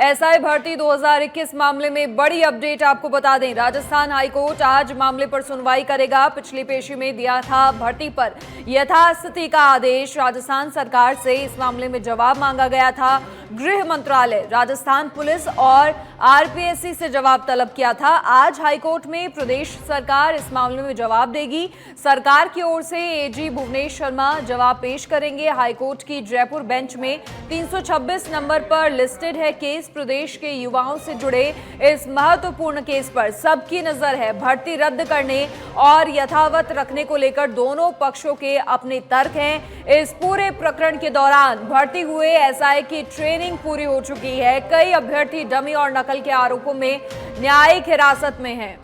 SI भर्ती 2021 मामले में बड़ी अपडेट आपको बता दें। राजस्थान हाईकोर्ट आज मामले पर सुनवाई करेगा। पिछली पेशी में दिया था भर्ती पर यथास्थिति का आदेश। राजस्थान सरकार से इस मामले में जवाब मांगा गया था। गृह मंत्रालय, राजस्थान पुलिस और आरपीएससी से जवाब तलब किया था। आज हाईकोर्ट में प्रदेश सरकार इस मामले में जवाब देगी। सरकार की ओर से एजी भुवनेश शर्मा जवाब पेश करेंगे। हाईकोर्ट की जयपुर बेंच में 326 नंबर पर लिस्टेड है केस। प्रदेश के युवाओं से जुड़े इस महत्वपूर्ण केस पर सबकी नजर है। भर्ती रद्द करने और यथावत रखने को लेकर दोनों पक्षों के अपने तर्क हैं। इस पूरे प्रकरण के दौरान भर्ती हुए एसआई की ट्रेनिंग पूरी हो चुकी है। कई अभ्यर्थी डमी और नकल के आरोपों में न्यायिक हिरासत में हैं।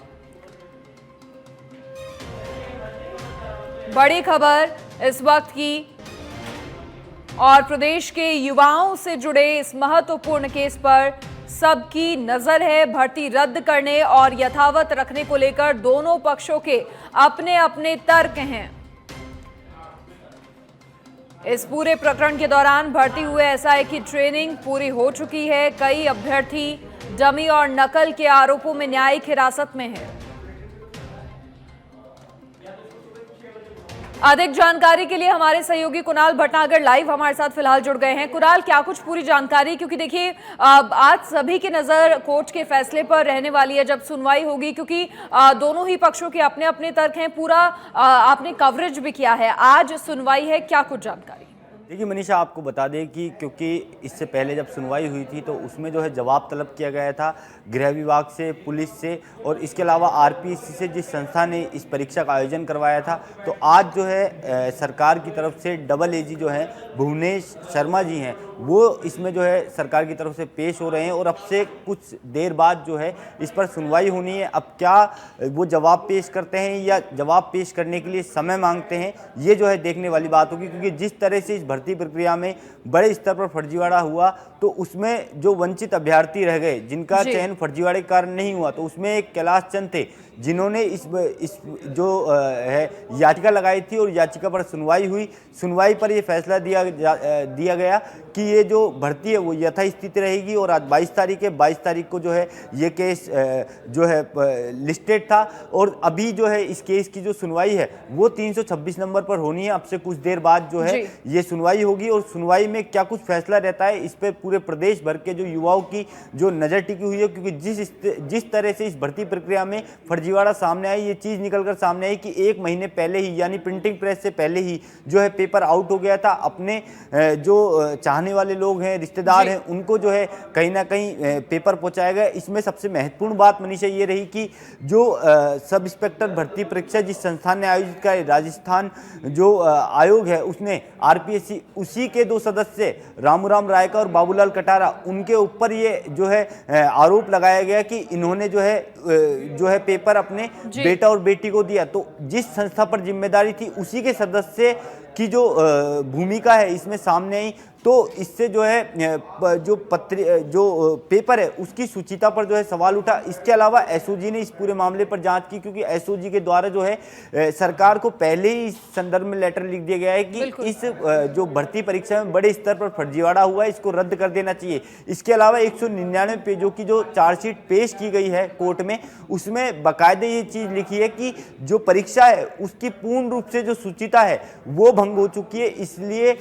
बड़ी खबर इस वक्त की और प्रदेश के युवाओं से जुड़े इस महत्वपूर्ण केस पर सबकी नजर है। भर्ती रद्द करने और यथावत रखने को लेकर दोनों पक्षों के अपने अपने तर्क हैं। इस पूरे प्रकरण के दौरान भर्ती हुए एसआई की ट्रेनिंग पूरी हो चुकी है। कई अभ्यर्थी डमी और नकल के आरोपों में न्यायिक हिरासत में हैं। अधिक जानकारी के लिए हमारे सहयोगी कुणाल भटनागर लाइव हमारे साथ फिलहाल जुड़ गए हैं। कुणाल, क्या कुछ पूरी जानकारी, क्योंकि देखिए आज सभी की नजर कोर्ट के फैसले पर रहने वाली है जब सुनवाई होगी, क्योंकि दोनों ही पक्षों के अपने अपने तर्क हैं। पूरा आपने कवरेज भी किया है। आज सुनवाई है, क्या कुछ जानकारी? देखिए मनीषा, आपको बता दें कि क्योंकि इससे पहले जब सुनवाई हुई थी तो उसमें जो है जवाब तलब किया गया था गृह विभाग से, पुलिस से और इसके अलावा आरपीएससी से, जिस संस्था ने इस परीक्षा का आयोजन करवाया था। तो आज जो है सरकार की तरफ से डबल एजी जो है भुवनेश शर्मा जी हैं, वो इसमें जो है सरकार की तरफ से पेश हो रहे हैं और अब से कुछ देर बाद जो है इस पर सुनवाई होनी है। अब क्या वो जवाब पेश करते हैं या जवाब पेश करने के लिए समय मांगते हैं, ये जो है देखने वाली बात होगी। क्योंकि जिस तरह से इस भर्ती प्रक्रिया में बड़े स्तर पर फर्जीवाड़ा हुआ तो उसमें जो वंचित अभ्यर्थी रह गए, जिनका चयन फर्जीवाड़े के कारण नहीं हुआ, तो उसमें एक कैलाश चंद थे जिन्होंने इस जो है याचिका लगाई थी और याचिका पर सुनवाई हुई। सुनवाई पर यह फैसला दिया गया कि ये जो भर्ती है वो यथास्थिति रहेगी और आज 22 तारीख को जो है ये केस जो है लिस्टेड था और अभी जो है इस केस की जो सुनवाई है वो 326 नंबर पर होनी है। अब से कुछ देर बाद जो है ये सुनवाई होगी और सुनवाई में क्या कुछ फैसला रहता है इस पर पूरे प्रदेश भर के जो युवाओं की जो नज़र टिकी हुई है। क्योंकि जिस तरह से इस भर्ती प्रक्रिया में फर्जीवाड़ा सामने आई, ये चीज़ निकलकर सामने आई कि 1 महीने पहले ही, यानी प्रिंटिंग प्रेस से पहले ही जो है पेपर आउट हो गया था। अपने जो चाहने वाले लोग हैं, रिश्तेदार हैं, उनको जो है कहीं ना कहीं पेपर पहुंचाया गया। इसमें सबसे महत्वपूर्ण बात मनीषा ये रही कि जो सब इंस्पेक्टर भर्ती परीक्षा जिस संस्थान ने आयोजित किया, राजस्थान जो आयोग है, उसने आरपीएससी, उसी के 2 सदस्य रामूराम रायका और बाबूलाल कटारा, उनके ऊपर ये जो है आरोप लगाया गया कि इन्होंने जो है पेपर अपने बेटा और बेटी को दिया। तो जिस संस्था पर जिम्मेदारी थी उसी के सदस्य की जो भूमिका है इसमें सामने आई। तो इससे जो है जो पेपर है उसकी शुचिता पर जो है सवाल उठा। इसके अलावा एसओजी ने इस पूरे मामले पर जांच की, क्योंकि एसओजी के द्वारा जो है सरकार को पहले ही इस संदर्भ में लेटर लिख दिया गया है कि इस जो भर्ती परीक्षा में बड़े स्तर पर फर्जीवाड़ा हुआ है, इसको रद्द कर देना चाहिए। इसके अलावा 199 पेजों की जो चार्जशीट पेश की गई है कोर्ट में, उसमें बाकायदे ये चीज़ लिखी है कि जो परीक्षा है उसकी पूर्ण रूप से जो शुचिता है वो भंग हो चुकी है, इसलिए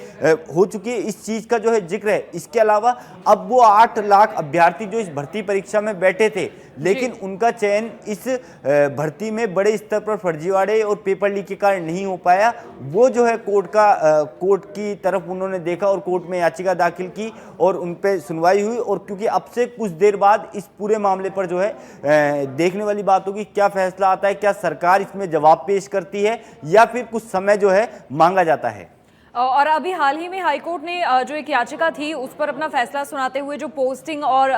हो चुकी है, इस चीज का जो है जिक्र है। इसके अलावा अब वो 8 लाख अभ्यर्थी जो इस भर्ती परीक्षा में बैठे थे, लेकिन उनका चयन इस भर्ती में बड़े स्तर पर फर्जीवाड़े और पेपर लीक के कारण नहीं हो पाया। वो जो है कोर्ट की तरफ उन्होंने देखा और कोर्ट में याचिका दाखिल की और उन पर सुनवाई हुई। और क्योंकि अब से कुछ देर बाद इस पूरे मामले पर जो है देखने वाली बात होगी क्या फैसला आता है, क्या सरकार इसमें जवाब पेश करती है या फिर कुछ समय जो है मांगा जाता है। और अभी हाल ही में हाईकोर्ट ने जो एक याचिका थी उस पर अपना फैसला सुनाते हुए जो पोस्टिंग और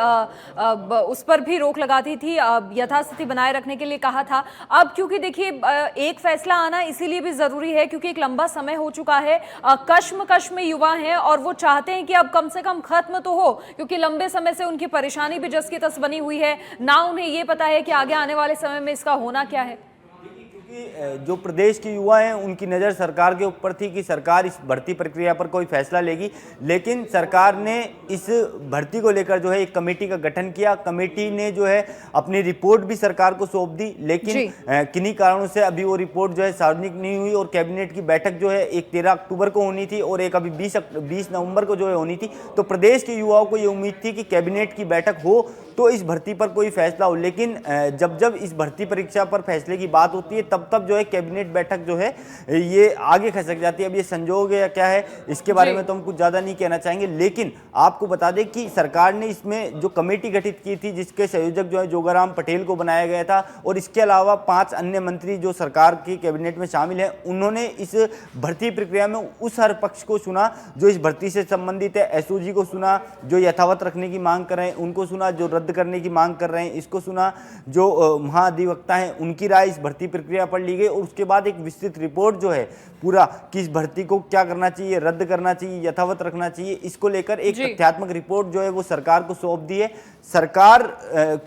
उस पर भी रोक लगाती थी, यथास्थिति बनाए रखने के लिए कहा था। अब क्योंकि देखिए एक फैसला आना इसीलिए भी जरूरी है क्योंकि एक लंबा समय हो चुका है, कश्मकश में युवा हैं और वो चाहते हैं कि अब कम से कम खत्म तो हो, क्योंकि लंबे समय से उनकी परेशानी भी जस की तस बनी हुई है, ना उन्हें ये पता है कि आगे आने वाले समय में इसका होना क्या है। कि जो प्रदेश के युवा हैं उनकी नज़र सरकार के ऊपर थी कि सरकार इस भर्ती प्रक्रिया पर कोई फैसला लेगी, लेकिन सरकार ने इस भर्ती को लेकर जो है एक कमेटी का गठन किया। कमेटी ने जो है अपनी रिपोर्ट भी सरकार को सौंप दी, लेकिन किन्हीं कारणों से अभी वो रिपोर्ट जो है सार्वजनिक नहीं हुई और कैबिनेट की बैठक जो है एक 13 अक्टूबर को होनी थी और एक अभी 20 नवंबर को जो है होनी थी। तो प्रदेश के युवाओं को ये उम्मीद थी कि कैबिनेट की बैठक हो तो इस भर्ती पर कोई फैसला हो, लेकिन जब जब इस भर्ती परीक्षा पर फैसले की बात होती है तब तब जो है कैबिनेट बैठक जो है ये आगे खसक जाती है। अब ये संजोग है या क्या है इसके बारे में तो हम कुछ ज़्यादा नहीं कहना चाहेंगे, लेकिन आपको बता दें कि सरकार ने इसमें जो कमेटी गठित की थी जिसके संयोजक जो है जोगाराम पटेल को बनाया गया था और इसके अलावा 5 अन्य मंत्री जो सरकार की कैबिनेट में शामिल हैं, उन्होंने इस भर्ती प्रक्रिया में उस हर पक्ष को सुना जो इस भर्ती से संबंधित है। एसओजी को सुना, जो यथावत रखने की मांग कर रहे हैं उनको सुना, जो रद्द करने की मांग कर रहे हैं इसको सुना, जो महाधिवक्ता हैं उनकी राय इस भर्ती प्रक्रिया पर ली गई और उसके बाद एक विस्तृत रिपोर्ट जो है पूरा कि इस भर्ती को क्या करना चाहिए, रद्द करना चाहिए, यथावत रखना चाहिए, इसको लेकर एक तथ्यात्मक रिपोर्ट जो है वो सरकार को सौंप दी है। सरकार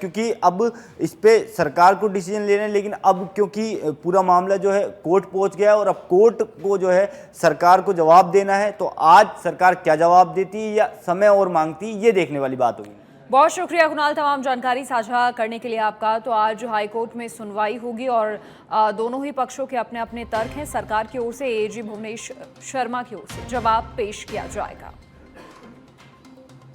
क्योंकि अब इस पे सरकार को डिसीजन लेना है, लेकिन अब क्योंकि पूरा मामला जो है कोर्ट पहुंच गया और अब कोर्ट को जो है सरकार को जवाब देना है, तो आज सरकार क्या जवाब देती है या समय और मांगती है, ये देखने वाली बात होगी। बहुत शुक्रिया कुणाल तमाम जानकारी साझा करने के लिए आपका। तो आज हाईकोर्ट में सुनवाई होगी और दोनों ही पक्षों के अपने अपने तर्क हैं। सरकार की ओर से एएजी भुवनेश शर्मा की ओर से जवाब पेश किया जाएगा।